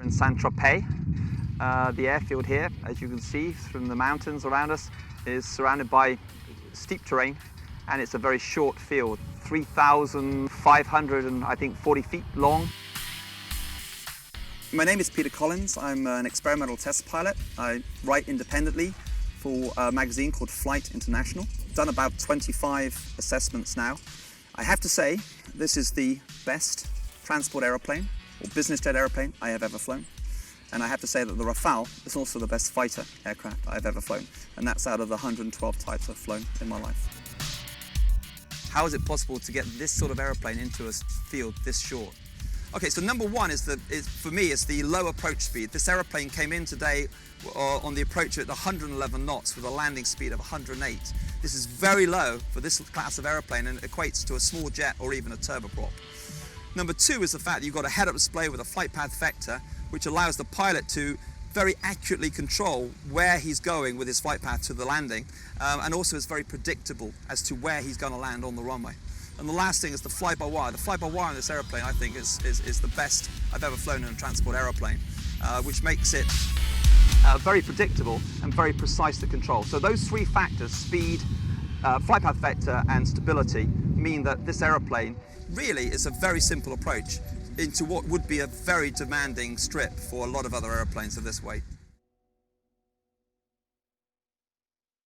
In Saint-Tropez, the airfield here, as you can see from the mountains around us, is surrounded by steep terrain, and it's a very short field, 3,500 and I think 40 feet long. My name is Peter Collins. I'm an experimental test pilot. I write independently for a magazine called Flight International. I've done about 25 assessments now. I have to say, this is the best transport aeroplane or business jet aeroplane I have ever flown. And I have to say that the Rafale is also the best fighter aircraft I've ever flown. And that's out of the 112 types I've flown in my life. How is it possible to get this sort of aeroplane into a field this short? Okay, so number one for me, is the low approach speed. This aeroplane came in today on the approach at 111 knots with a landing speed of 108. This is very low for this class of aeroplane and equates to a small jet or even a turboprop. Number two is the fact that you've got a head-up display with a flight path vector, which allows the pilot to very accurately control where he's going with his flight path to the landing, and also is very predictable as to where he's going to land on the runway. And the last thing is the fly-by-wire. The fly-by-wire on this aeroplane, I think, is the best I've ever flown in a transport aeroplane, which makes it very predictable and very precise to control. So those three factors, speed, flight path vector and stability, mean that this aeroplane really is a very simple approach into what would be a very demanding strip for a lot of other aeroplanes of this weight.